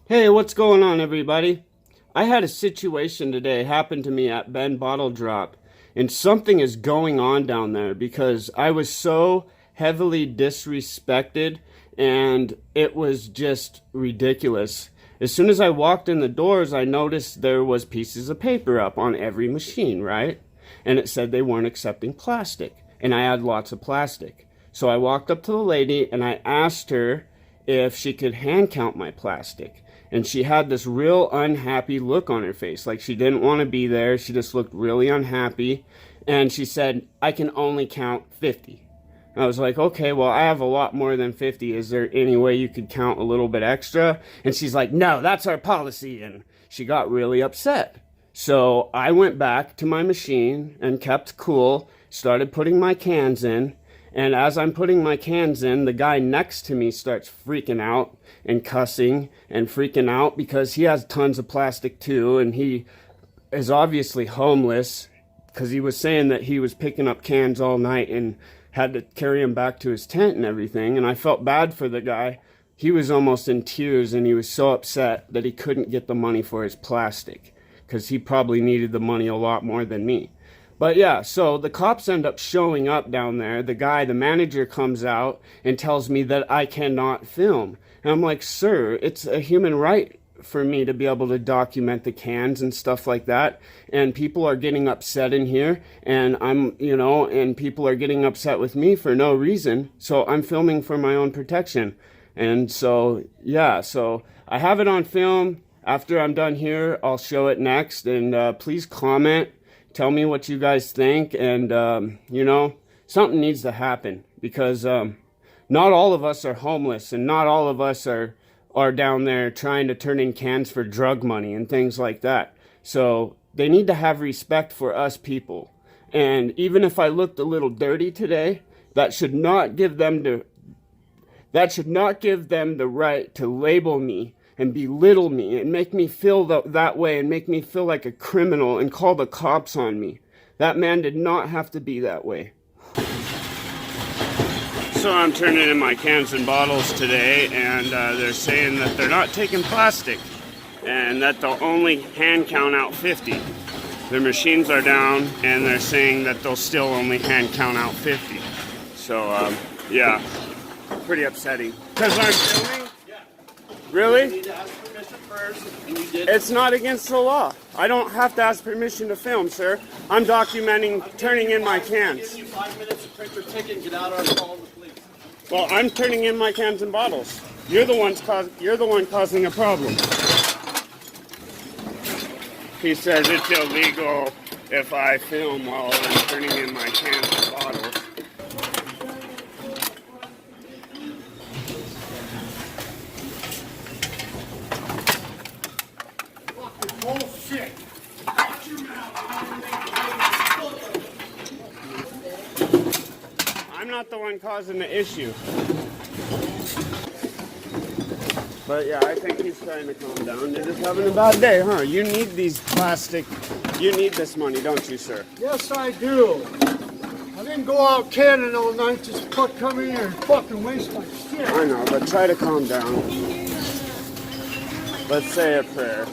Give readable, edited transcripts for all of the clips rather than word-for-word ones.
Hey, what's going on, everybody? I had a situation today happen to me at Ben Bottle Drop, and something is going on down there because I was so heavily disrespected, and it was just ridiculous. As soon as I walked in the doors, I noticed there was pieces of paper up on every machine, right? And it said they weren't accepting plastic, and I had lots of plastic. So I walked up to the lady and I asked her if she could hand count my plastic. And she had this real unhappy look on her face, like she didn't want to be there. She just looked really unhappy. And she said, I can only count 50. I was like, okay, well, I have a lot more than 50. Is there any way you could count a little bit extra? And she's like, no, that's our policy. And she got really upset. So I went back to my machine and kept cool, started putting my cans in. And as I'm putting my cans in, the guy next to me starts freaking out and cussing and freaking out because he has tons of plastic too. And he is obviously homeless because he was saying that he was picking up cans all night and had to carry them back to his tent and everything. And I felt bad for the guy. He was almost in tears and he was so upset that he couldn't get the money for his plastic because he probably needed the money a lot more than me. But yeah, so the cops end up showing up down there. The manager comes out and tells me that I cannot film. And I'm like, sir, it's a human right for me to be able to document the cans and stuff like that. And people are getting upset in here. And and people are getting upset with me for no reason. So I'm filming for my own protection. And so, yeah, so I have it on film. After I'm done here, I'll show it next. And please comment. Tell me what you guys think, and, something needs to happen, because not all of us are homeless, and not all of us are down there trying to turn in cans for drug money and things like that. So they need to have respect for us people. And even if I looked a little dirty today, that should not give them the right to label me and belittle me and make me feel that way and make me feel like a criminal and call the cops on me. That man did not have to be that way. So I'm turning in my cans and bottles today, and they're saying that they're not taking plastic and that they'll only hand count out 50. Their machines are down, and they're saying that they'll still only hand count out 50. So, yeah, pretty upsetting. Because I'm filming? Really? You need to ask permission first, and you did. It's not against the law. I don't have to ask permission to film, sir. I'm documenting turning in my I'm cans. giving you 5 minutes to print your ticket and get out or call the police. Well, I'm turning in my cans and bottles. You're the one causing a problem. He says it's illegal if I film while I'm turning in my cans and bottles. Bullshit. I'm not the one causing the issue. But yeah, I think he's trying to calm down. You're just having a bad day, huh? You need you need this money, don't you, sir? Yes, I do. I didn't go out canning all night just to come in here and fucking waste my shit. I know, but try to calm down. Let's say a prayer.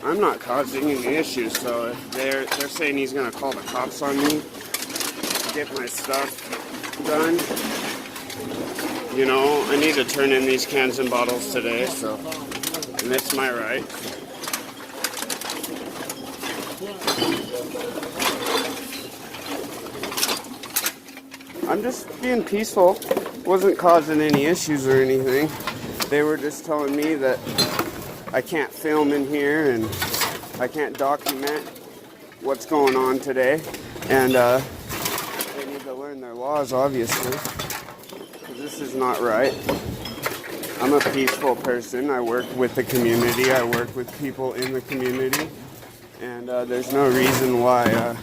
I'm not causing any issues, so if they're saying he's gonna call the cops on me to get my stuff done. I need to turn in these cans and bottles today, and it's my right. I'm just being peaceful. Wasn't causing any issues or anything. They were just telling me that I can't film in here and I can't document what's going on today. And they need to learn their laws, obviously. 'Cause this is not right. I'm a peaceful person. I work with the community. I work with people in the community. And there's no reason why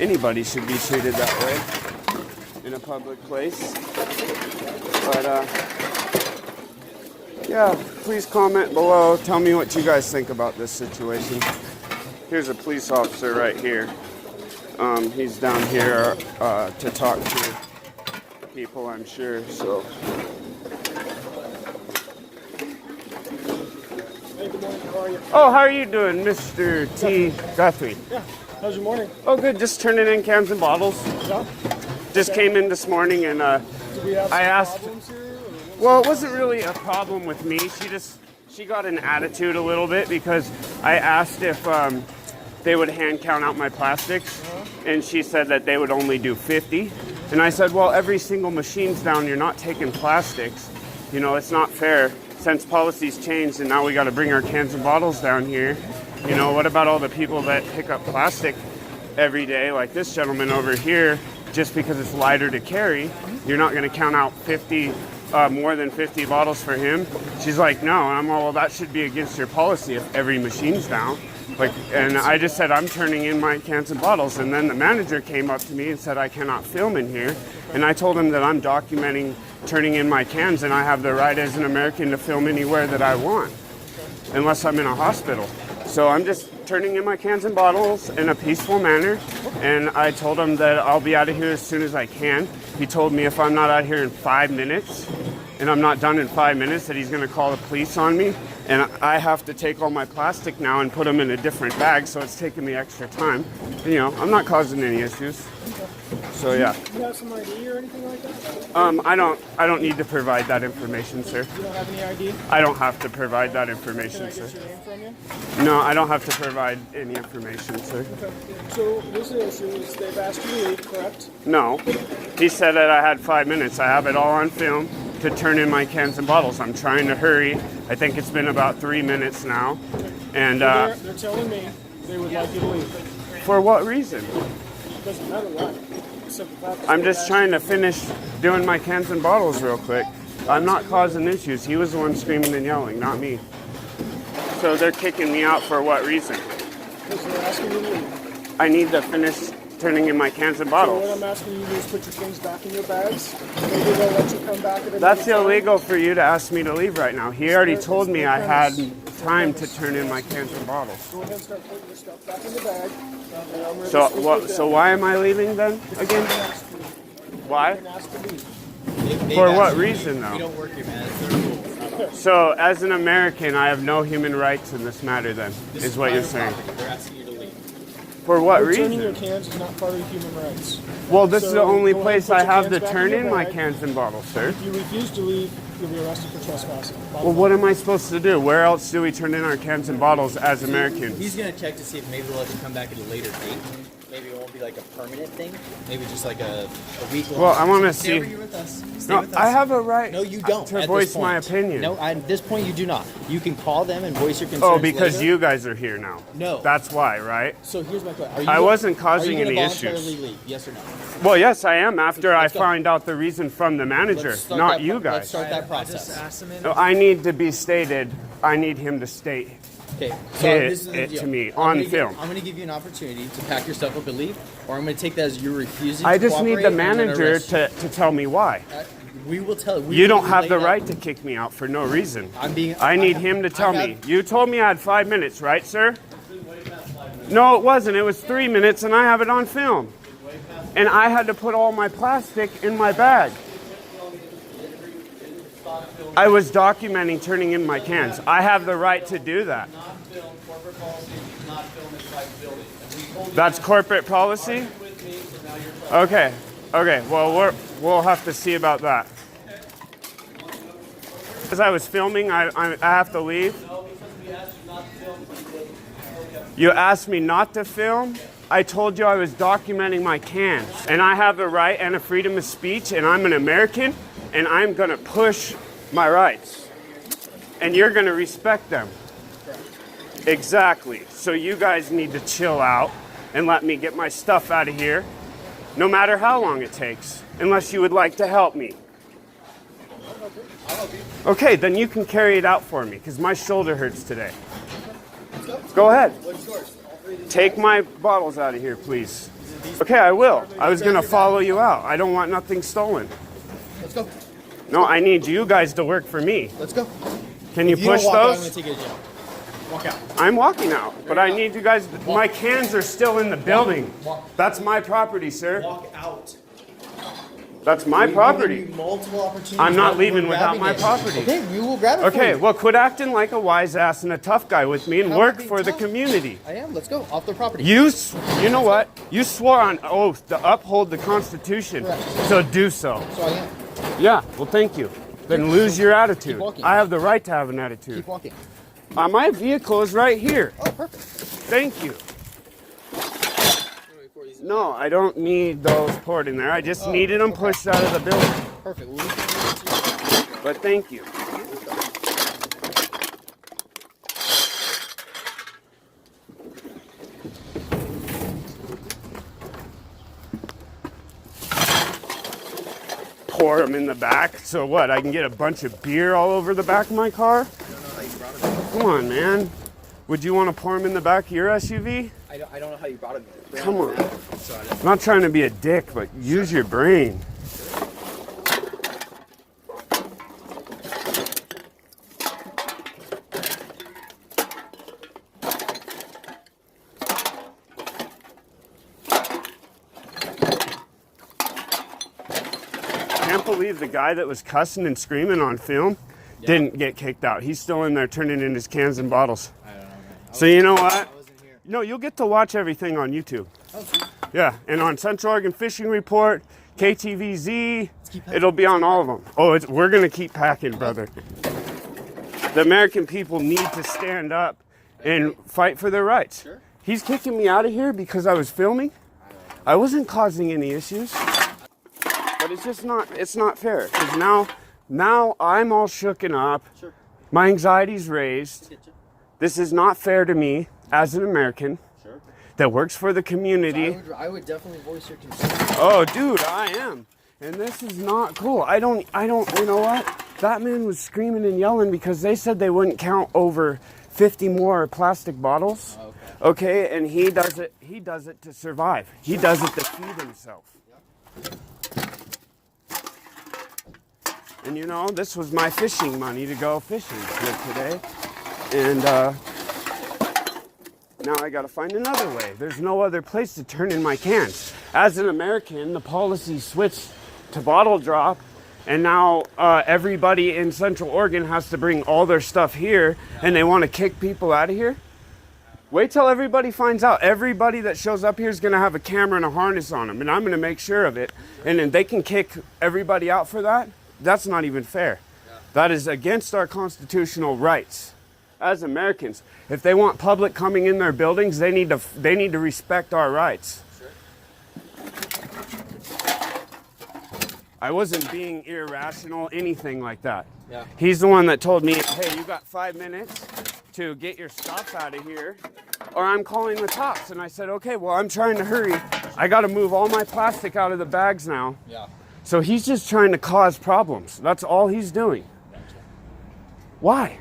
anybody should be treated that way in a public place. But yeah, please comment below. Tell me what you guys think about this situation. Here's a police officer right here. He's down here to talk to people, I'm sure. So. Hey, good morning. How are you? Oh, how are you doing, Mr. T. Guthrie? Yeah. How's your morning? Oh, good. Just turning in cans and bottles. Yeah. Just came in this morning and Do we have some I asked. problems here? Or Well, it wasn't really a problem with me. She got an attitude a little bit because I asked if they would hand count out my plastics, and she said that they would only do 50. And I said, well, every single machine's down. You're not taking plastics. You know, it's not fair. Since policies changed and now we got to bring our cans and bottles down here, you know, what about all the people that pick up plastic every day, like this gentleman over here, just because it's lighter to carry? You're not going to count out 50, more than 50 bottles for him? She's like, no. And I'm all, well, that should be against your policy if every machine's down. Like, and I just said, I'm turning in my cans and bottles. And then the manager came up to me and said, I cannot film in here. And I told him that I'm documenting turning in my cans, and I have the right as an American to film anywhere that I want, unless I'm in a hospital. So I'm just turning in my cans and bottles in a peaceful manner, and I told him that I'll be out of here as soon as I can. He told me if I'm not out here in 5 minutes, and I'm not done in 5 minutes, that he's going to call the police on me, and I have to take all my plastic now and put them in a different bag, so it's taking me extra time. You know, I'm not causing any issues. So yeah. you have some ID or anything like that? I don't need to provide that information, sir. You don't have any ID? I don't have to provide that information, Can I sir. get your name from you? No, I don't have to provide any information, sir. Okay. So this issue is they've asked you to leave, correct? No. He said that I had 5 minutes. I have it all on film to turn in my cans and bottles. I'm trying to hurry. I think it's been about 3 minutes now. And They're telling me they would like you to leave. for what reason? It doesn't matter what. Simple fact is I'm they've just asked trying to finish doing my cans and bottles real quick. I'm not causing issues. He was the one screaming and yelling, not me. So they're kicking me out for what reason? because they're asking you to leave. I need to finish turning in my cans and So what bottles. I'm asking you to do is put your things back in your bags. Maybe they'll let you come back at another That's time. illegal for you to ask me to leave right now. He already told me I had time to turn in my cans and bottles. Go ahead and start putting your stuff back in the bag. And I'm ready So to speak what? with So them. why am I leaving then again? Why? And ask to leave. For what reason We though? don't work here, man. It's their rules. So as an American, I have no human rights in this matter. Then This is what you're private saying. property. They're asking you to leave. For what Returning your reason? cans is not part of human rights. Well, this is the So only go ahead place and put I your have cans to back turn your in my bag. cans and bottles, sir. If you refuse to leave, you'll be arrested for trespassing. Well, what am I supposed to do? Where else do we turn in our cans and bottles as Americans? He's gonna check to see if maybe they'll let you come back at a later date. Maybe it won't be like a permanent thing. Maybe just like a week long. Well, I wanna Stay see- over here with us. Stay No, with us. I have a right. No, you don't. to at voice this my point. opinion. No, at this point you do not. You can call them and voice your concerns. Oh, because later. you guys are here now. No. That's why, right? So here's my question. Are you I gonna- wasn't causing are you any gonna voluntarily issues. leave? Yes or no? Well, yes, I am. After I Let's go. find out the reason from the manager, Let's start not that- you Let's guys. start that process. No, I need to be stated. I need him to state. Okay, Hit this is the it deal. to me I'm on gonna film. I'm going to give you an opportunity to pack your stuff up and leave, or I'm going to take that as you're refusing I to just need cooperate, the and I'm gonna manager arrest you. to tell me why. We will tell we You will don't have the lay that- right to kick me out for no reason. I I need him to tell me. You told me I had 5 minutes, right, sir? No, it wasn't. It was 3 minutes, and I have it on film. And I had to put all my plastic in my bag. I was documenting turning in my cans. I have the right to do that. That's corporate policy? Okay. Okay. Well, we'll have to see about that. As I was filming, I have to leave. You asked me not to film? I told you I was documenting my cans. And I have the right and a freedom of speech, and I'm an American, and I'm going to push my rights. And you're going to respect them. Exactly. So you guys need to chill out and let me get my stuff out of here, no matter how long it takes, unless you would like to help me. Okay, then you can carry it out for me, because my shoulder hurts today. Go ahead. Take my bottles out of here, please. Okay, I will. I was going to follow you out. I don't want nothing stolen. Let's go. No, I need you guys to work for me. Let's go. Can you If you don't push walk out, I'm those? going to take you to jail. Walk out. I'm walking out, but I need you guys. My cans are still in the building. That's my property, sir. Walk out. That's my property. Multiple opportunities. I'm not We're leaving without grabbing my it. property. Okay, we will grab it. Okay, For you. well, quit acting like a wise ass and a tough guy with me and How work about being for the tough? community. I am. Let's go off the property. You know what? You swore on oath to uphold the Constitution. Correct. So do so. So I am. Yeah, well, thank you. Then lose your attitude. Keep walking. I have the right to have an attitude. Keep walking. My vehicle is right here. Oh, perfect. Thank you. No, I don't need those poured in there. I just needed them pushed out of the building. Perfect. Well, But thank you. Pour them in the back. So what? I can get a bunch of beer all over the back of my car? Come on, man. Would you want to pour them in the back of your SUV? I don't know how you brought it. Come on. I'm not trying to be a dick, but use your brain. I can't believe the guy that was cussing and screaming on film didn't get kicked out. He's still in there turning in his cans and bottles. I don't know, man. So you know what? I wasn't here. No, you'll get to watch everything on YouTube. Oh, sweet. Yeah, and on Central Oregon Fishing Report, KTVZ, keep packing. it'll be on all of them. Oh, we're going to keep packing, brother. The American people need to stand up and fight for their rights. Sure. He's kicking me out of here because I was filming. I wasn't causing any issues. But it's just not, it's not fair. Because now I'm all shooken up. Sure. My anxiety's raised. Get you. This is not fair to me as an American Sure. that works for the community. I would definitely voice your concern. Oh, dude, I am. And this is not cool. I don't, you know what? That man was screaming and yelling because they said they wouldn't count over 50 more plastic bottles. Okay, and he does it to survive. He does it to feed himself. And you know, this was my fishing money to go fishing with today. And now I gotta find another way. There's no other place to turn in my cans. As an American, the policy switched to bottle drop, and now everybody in Central Oregon has to bring all their stuff here, and they want to kick people out of here. Wait till everybody finds out. Everybody that shows up here is gonna have a camera and a harness on them, and I'm gonna make sure of it. And then they can kick everybody out for that. That's not even fair. That is against our constitutional rights. As Americans, if they want public coming in their buildings, they need to respect our rights. I wasn't being irrational, anything like that. Yeah. He's the one that told me, hey, you got 5 minutes to get your stuff out of here, or I'm calling the cops. And I said, okay, well, I'm trying to hurry. I got to move all my plastic out of the bags now. Yeah. So he's just trying to cause problems. That's all he's doing. Why?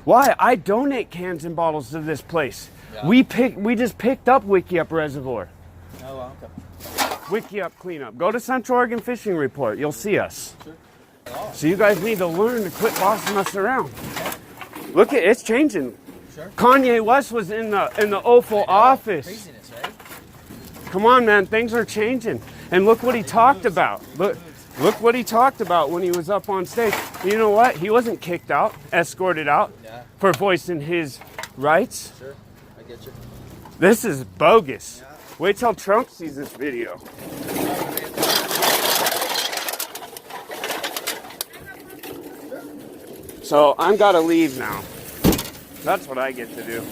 Why? I donate cans and bottles to this place. Yeah. We just picked up Wickiup Reservoir. Oh, wow, okay. Wickiup cleanup. Go to Central Oregon Fishing Report. You'll see us. Sure. So you guys need to learn to quit bossing us around. Look at it's changing. Sure. Kanye West was in the Oval Office. Craziness, right? Come on, man, things are changing. And look what he talked about. Look what he talked about when he was up on stage. You know what? He wasn't kicked out, escorted out for voicing his rights. Sure. I get you. This is bogus. Wait till Trump sees this video. So I'm gotta leave now. That's what I get to do.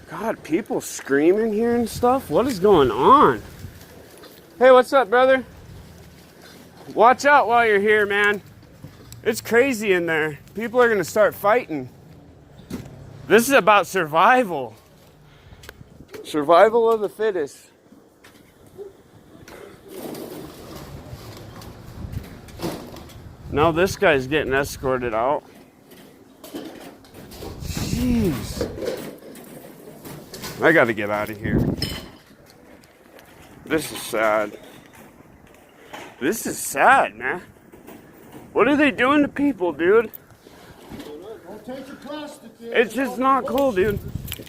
God, people screaming here and stuff? What is going on? Hey, what's up, brother? Watch out while you're here, man. It's crazy in there. People are going to start fighting. This is about survival. Survival of the fittest. Now this guy's getting escorted out. Jeez. I gotta get out of here. This is sad. This is sad, man. What are they doing to people, dude? Don't take your plastic in. It's just not cool, dude.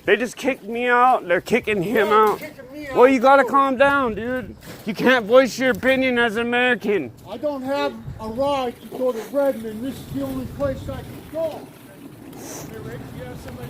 They just kicked me out. They're kicking him Yeah, out. kicking me Well, out, you gotta too. calm down, dude. You can't voice your opinion as an American. I don't have a right to go to Redmond. This is the only place I can go. Hey, Rick, you have somebody